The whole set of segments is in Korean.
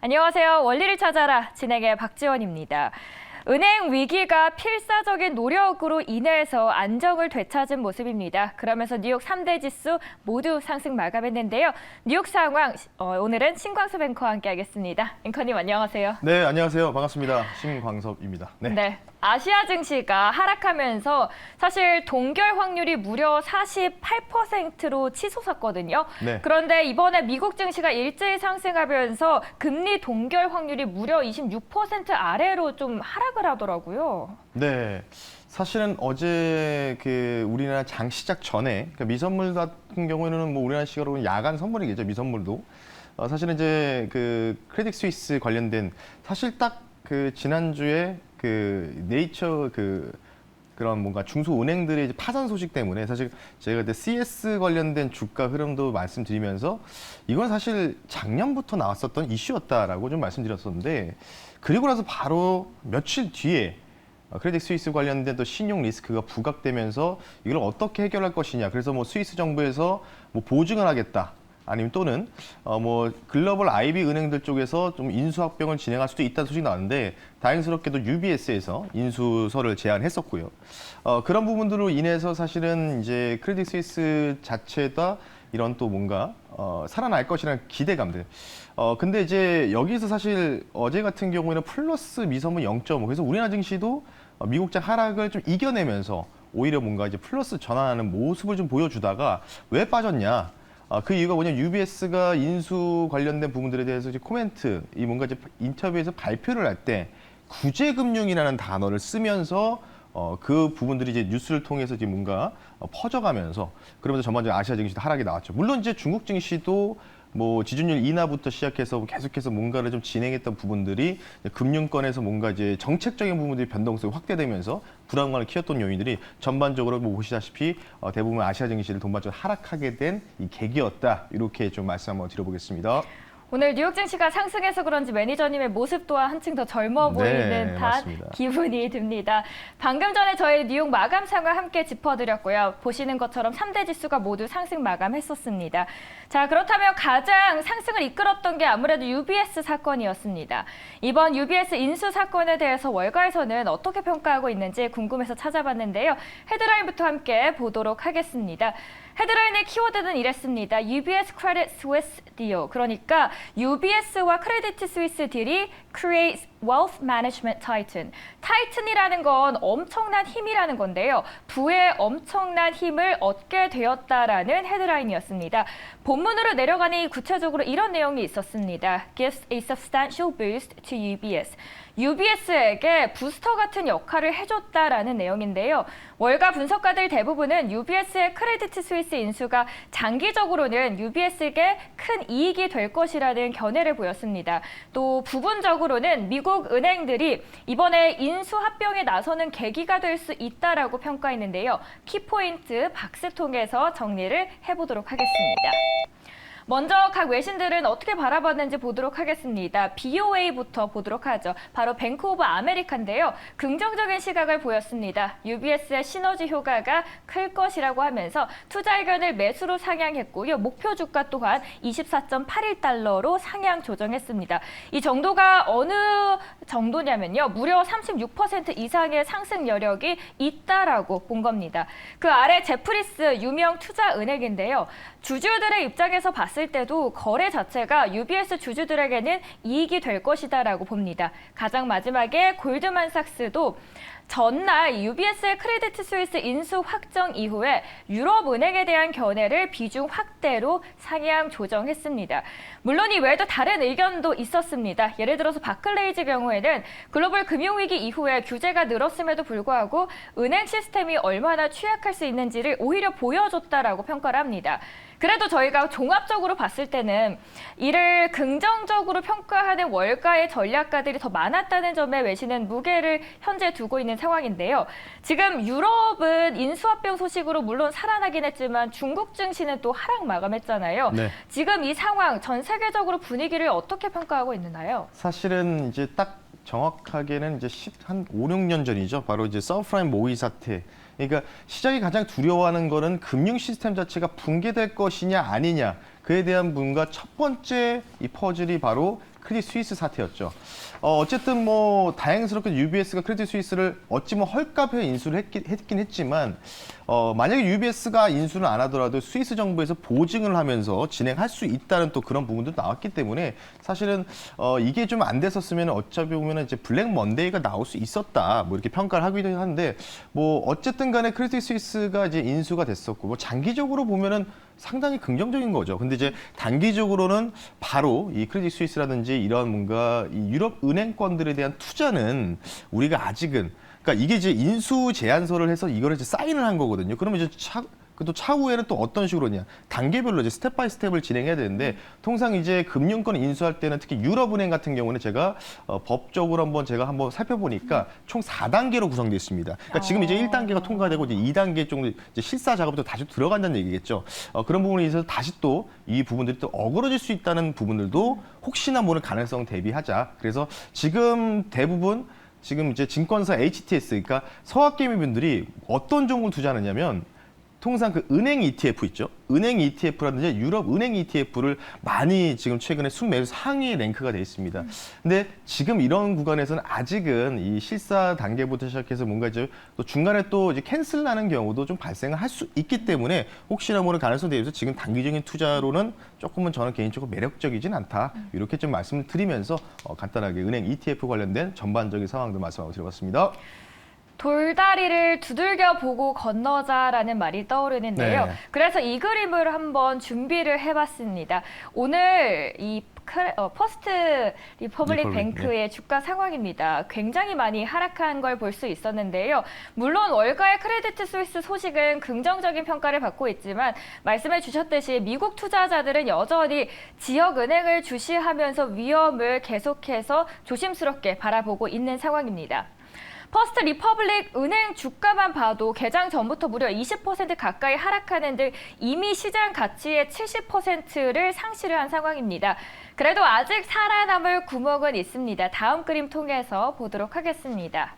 안녕하세요. 원리를 찾아라. 진행의 박지원입니다. 은행 위기가 필사적인 노력으로 인해서 안정을 되찾은 모습입니다. 그러면서 뉴욕 3대 지수 모두 상승 마감했는데요. 뉴욕 상황 오늘은 신광섭 앵커와 함께하겠습니다. 앵커님 안녕하세요. 네, 안녕하세요. 반갑습니다. 신광섭입니다. 네. 아시아 증시가 하락하면서 사실 동결 확률이 무려 48%로 치솟았거든요. 네. 그런데 이번에 미국 증시가 일제히 상승하면서 금리 동결 확률이 무려 26% 아래로 좀 하락을 하더라고요. 네. 사실은 어제 우리나라 장 시작 전에 미선물 같은 경우에는 뭐 우리나라 시각으로 보면 야간 선물이겠죠. 미선물도. 사실은 이제 크레딧 스위스 관련된 사실 딱 지난주에 네이처 그런 뭔가 중소은행들의 이제 파산 소식 때문에 사실 제가 그때 CS 관련된 주가 흐름도 말씀드리면서 이건 사실 작년부터 나왔었던 이슈였다라고 좀 말씀드렸었는데 그리고 나서 바로 며칠 뒤에 크레딧 스위스 관련된 또 신용 리스크가 부각되면서 이걸 어떻게 해결할 것이냐. 그래서 뭐 스위스 정부에서 뭐 보증을 하겠다. 아니면 또는 뭐 글로벌 IB 은행들 쪽에서 좀 인수합병을 진행할 수도 있다는 소식이 나왔는데 다행스럽게도 UBS에서 인수서를 제안했었고요. 그런 부분들로 인해서 사실은 이제 크레딧 스위스 자체가 이런 또 뭔가 살아날 것이라는 기대감들. 근데 이제 여기서 사실 어제 같은 경우에는 플러스 미선물 0.5. 그래서 우리나라 증시도 미국장 하락을 좀 이겨내면서 오히려 뭔가 이제 플러스 전환하는 모습을 좀 보여주다가 왜 빠졌냐? 그 이유가 뭐냐면 UBS가 인수 관련된 부분들에 대해서 이제 코멘트, 이 뭔가 이제 인터뷰에서 발표를 할 때 구제금융이라는 단어를 쓰면서 그 부분들이 이제 뉴스를 통해서 이제 뭔가 퍼져가면서 그러면서 전반적으로 아시아 증시도 하락이 나왔죠. 물론 이제 중국 증시도 뭐 지준율 인하부터 시작해서 계속해서 뭔가를 좀 진행했던 부분들이 금융권에서 뭔가 이제 정책적인 부분들이 변동성이 확대되면서 불안감을 키웠던 요인들이 전반적으로 뭐 보시다시피 대부분 아시아 증시를 전반적으로 하락하게 된 이 계기였다. 이렇게 좀 말씀 한번 드려보겠습니다. 오늘 뉴욕 증시가 상승해서 그런지 매니저님의 모습 또한 한층 더 젊어 보이는 네, 듯한 맞습니다. 기분이 듭니다. 방금 전에 저희 뉴욕 마감 상황 함께 짚어드렸고요. 보시는 것처럼 3대 지수가 모두 상승 마감했었습니다. 자, 그렇다면 가장 상승을 이끌었던 게 아무래도 UBS 사건이었습니다. 이번 UBS 인수 사건에 대해서 월가에서는 어떻게 평가하고 있는지 궁금해서 찾아봤는데요. 헤드라인부터 함께 보도록 하겠습니다. 헤드라인의 키워드는 이랬습니다. UBS Credit Suisse Deal. 그러니까 UBS와 크레디트 스위스 딜이 creates wealth management titan. 타이튼이라는 건 엄청난 힘이라는 건데요. 부의 엄청난 힘을 얻게 되었다라는 헤드라인이었습니다. 본문으로 내려가니 구체적으로 이런 내용이 있었습니다. Gives a substantial boost to UBS. UBS에게 부스터 같은 역할을 해줬다라는 내용인데요. 월가 분석가들 대부분은 UBS의 크레디트 스위스 인수가 장기적으로는 UBS에게 큰 이익이 될 것이라는 견해를 보였습니다. 또 부분적으로는 미국 은행들이 이번에 인수 합병에 나서는 계기가 될 수 있다라고 평가했는데요. 키포인트 박스 통해서 정리를 해보도록 하겠습니다. 먼저 각 외신들은 어떻게 바라봤는지 보도록 하겠습니다. BOA부터 보도록 하죠. 바로 뱅크 오브 아메리카인데요. 긍정적인 시각을 보였습니다. UBS의 시너지 효과가 클 것이라고 하면서 투자 의견을 매수로 상향했고요. 목표 주가 또한 24.81달러로 상향 조정했습니다. 이 정도가 어느 정도냐면요. 무려 36% 이상의 상승 여력이 있다라고 본 겁니다. 그 아래 제프리스 유명 투자 은행인데요. 주주들의 입장에서 봤을 때도 거래 자체가 UBS 주주들에게는 이익이 될 것이다라고 봅니다. 가장 마지막에 골드만삭스도 전날 UBS의 크레디트 스위스 인수 확정 이후에 유럽은행에 대한 견해를 비중 확대로 상향 조정했습니다. 물론 이 외에도 다른 의견도 있었습니다. 예를 들어서 바클레이즈 경우에는 글로벌 금융위기 이후에 규제가 늘었음에도 불구하고 은행 시스템이 얼마나 취약할 수 있는지를 오히려 보여줬다라고 평가를 합니다. 그래도 저희가 종합적으로 봤을 때는 이를 긍정적으로 평가하는 월가의 전략가들이 더 많았다는 점에 외신은 무게를 현재 두고 있는 상황인데요. 지금 유럽은 인수합병 소식으로 물론 살아나긴 했지만 중국 증시는 또 하락 마감했잖아요. 네. 지금 이 상황 전 세계적으로 분위기를 어떻게 평가하고 있나요? 사실은 이제 딱 정확하게는 이제 한 5, 6년 전이죠. 바로 이제 서브프라임 모의 사태. 그러니까 시장이 가장 두려워하는 거는 금융 시스템 자체가 붕괴될 것이냐 아니냐. 그에 대한 뭔가 첫 번째 이 퍼즐이 바로 크레딧 스위스 사태였죠. 어쨌든 뭐 다행스럽게 UBS가 크레딧 스위스를 어찌 뭐 헐값에 인수를 했긴 했지만 만약에 UBS가 인수를 안 하더라도 스위스 정부에서 보증을 하면서 진행할 수 있다는 또 그런 부분도 나왔기 때문에 사실은 이게 좀 안 됐었으면 어차피 보면은 이제 블랙 먼데이가 나올 수 있었다 뭐 이렇게 평가를 하기도 하는데 뭐 어쨌든 간에 크레딧 스위스가 이제 인수가 됐었고 뭐 장기적으로 보면은 상당히 긍정적인 거죠. 근데 이제 단기적으로는 바로 이 크레딧 스위스라든지 이런 뭔가 이 유럽 은행권들에 대한 투자는 우리가 아직은 그러니까 이게 이제 인수 제안서를 해서 이거를 이제 사인을 한 거거든요. 그러면 이제 또 차후에는 또 어떤 식으로냐 단계별로 이제 스텝 바이 스텝을 진행해야 되는데 통상 이제 금융권 인수할 때는 특히 유럽은행 같은 경우는 제가 법적으로 제가 한번 살펴보니까 총 4단계로 구성되어 있습니다. 그러니까 지금 이제 1단계가 통과되고 이제 2단계 정도 이제 실사 작업도 다시 들어간다는 얘기겠죠. 그런 부분에 있어서 다시 또 이 부분들이 또 어그러질 수 있다는 부분들도 혹시나 모를 가능성 대비하자. 그래서 지금 대부분 지금 이제 증권사 HTS 그러니까 서학개미분들이 어떤 종목을 투자하느냐면 통상 그 은행 ETF 있죠. 은행 ETF라든지 유럽 은행 ETF를 많이 지금 최근에 순매수 상위 랭크가 돼 있습니다. 근데 지금 이런 구간에서는 아직은 이 실사 단계부터 시작해서 뭔가 이제 또 중간에 또 이제 캔슬 나는 경우도 좀 발생을 할 수 있기 때문에 혹시나 모를 가능성에 대해서 지금 단기적인 투자로는 조금은 저는 개인적으로 매력적이진 않다. 이렇게 좀 말씀을 드리면서 간단하게 은행 ETF 관련된 전반적인 상황도 말씀하고 드려봤습니다. 돌다리를 두들겨 보고 건너자라는 말이 떠오르는데요. 네. 그래서 이 그림을 한번 준비를 해봤습니다. 오늘 이 퍼스트 리퍼블릭 뱅크의 주가 상황입니다. 굉장히 많이 하락한 걸 볼 수 있었는데요. 물론 월가의 크레디트 스위스 소식은 긍정적인 평가를 받고 있지만 말씀해 주셨듯이 미국 투자자들은 여전히 지역은행을 주시하면서 위험을 계속해서 조심스럽게 바라보고 있는 상황입니다. 퍼스트 리퍼블릭 은행 주가만 봐도 개장 전부터 무려 20% 가까이 하락하는 등 이미 시장 가치의 70%를 상실을 한 상황입니다. 그래도 아직 살아남을 구멍은 있습니다. 다음 그림 통해서 보도록 하겠습니다.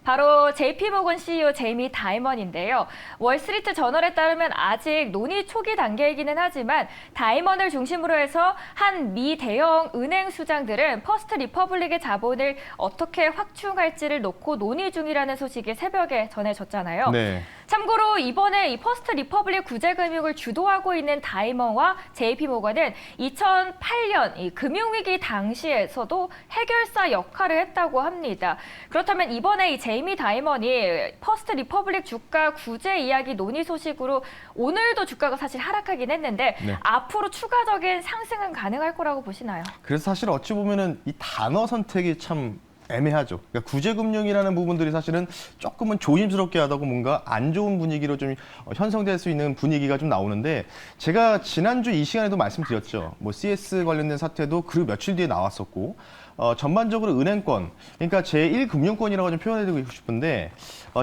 바로 JP모건 CEO 제이미 다이먼인데요. 월스트리트 저널에 따르면 아직 논의 초기 단계이기는 하지만 다이먼을 중심으로 해서 한 미 대형 은행 수장들은 퍼스트 리퍼블릭의 자본을 어떻게 확충할지를 놓고 논의 중이라는 소식이 새벽에 전해졌잖아요. 네. 참고로 이번에 이 퍼스트 리퍼블릭 구제금융을 주도하고 있는 다이먼과 JP모건은 2008년 이 금융위기 당시에서도 해결사 역할을 했다고 합니다. 그렇다면 이번에 이 제이미 다이먼이 퍼스트 리퍼블릭 주가 구제 이야기 논의 소식으로 오늘도 주가가 사실 하락하긴 했는데 네. 앞으로 추가적인 상승은 가능할 거라고 보시나요? 그래서 사실 어찌 보면은 이 단어 선택이 참 애매하죠. 그러니까 구제금융이라는 부분들이 사실은 조금은 조심스럽게 하다고 뭔가 안 좋은 분위기로 좀 형성될 수 있는 분위기가 좀 나오는데 제가 지난주 이 시간에도 말씀드렸죠. 뭐 CS 관련된 사태도 그 며칠 뒤에 나왔었고 전반적으로 은행권, 그러니까 제1금융권이라고 좀 표현해드리고 싶은데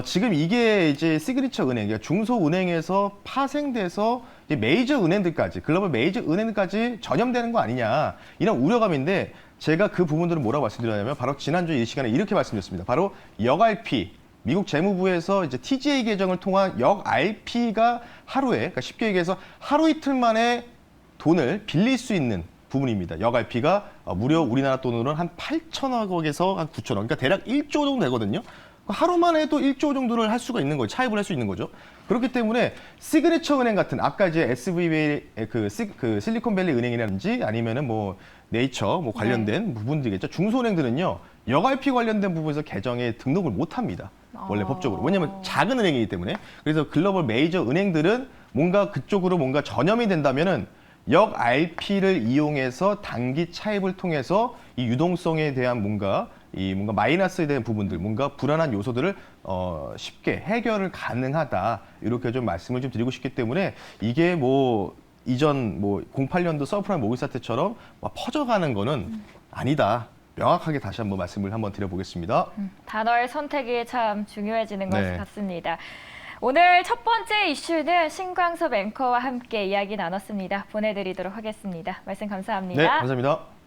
지금 이게 이제 시그니처 은행, 그러니까 중소은행에서 파생돼서 이제 메이저 은행들까지, 글로벌 메이저 은행들까지 전염되는 거 아니냐 이런 우려감인데 제가 그 부분들을 뭐라고 말씀드렸냐면 바로 지난주 이 시간에 이렇게 말씀드렸습니다. 바로 역RP, 미국 재무부에서 이제 TGA 계정을 통한 역RP가 하루에, 그러니까 쉽게 얘기해서 하루 이틀 만에 돈을 빌릴 수 있는 부분입니다. 역RP가 무려 우리나라 돈으로는 한 8천억에서 한 9천억, 그러니까 대략 1조 정도 되거든요. 하루만 해도 1조 정도를 할 수가 있는 거죠. 차입을 할 수 있는 거죠. 그렇기 때문에 시그니처 은행 같은 아까 이제 SVB 그 실리콘밸리 은행이라든지 아니면은 뭐 네이처 뭐 관련된 부분들이겠죠. 중소은행들은요. 역RP 관련된 부분에서 계정에 등록을 못 합니다. 원래 법적으로. 왜냐하면 작은 은행이기 때문에. 그래서 글로벌 메이저 은행들은 뭔가 그쪽으로 뭔가 전염이 된다면은 역RP를 이용해서 단기 차입을 통해서 이 유동성에 대한 뭔가 마이너스에 대한 부분들, 뭔가 불안한 요소들을 쉽게 해결을 가능하다. 이렇게 좀 말씀을 좀 드리고 싶기 때문에 이게 뭐 이전 뭐 08년도 서프라임 모기지 사태처럼 막 퍼져가는 거는 아니다. 명확하게 다시 한번 말씀을 한번 드려보겠습니다. 단어의 선택이 참 중요해지는 것 네. 같습니다. 오늘 첫 번째 이슈는 신광섭 앵커와 함께 이야기 나눴습니다. 보내드리도록 하겠습니다. 말씀 감사합니다. 네, 감사합니다.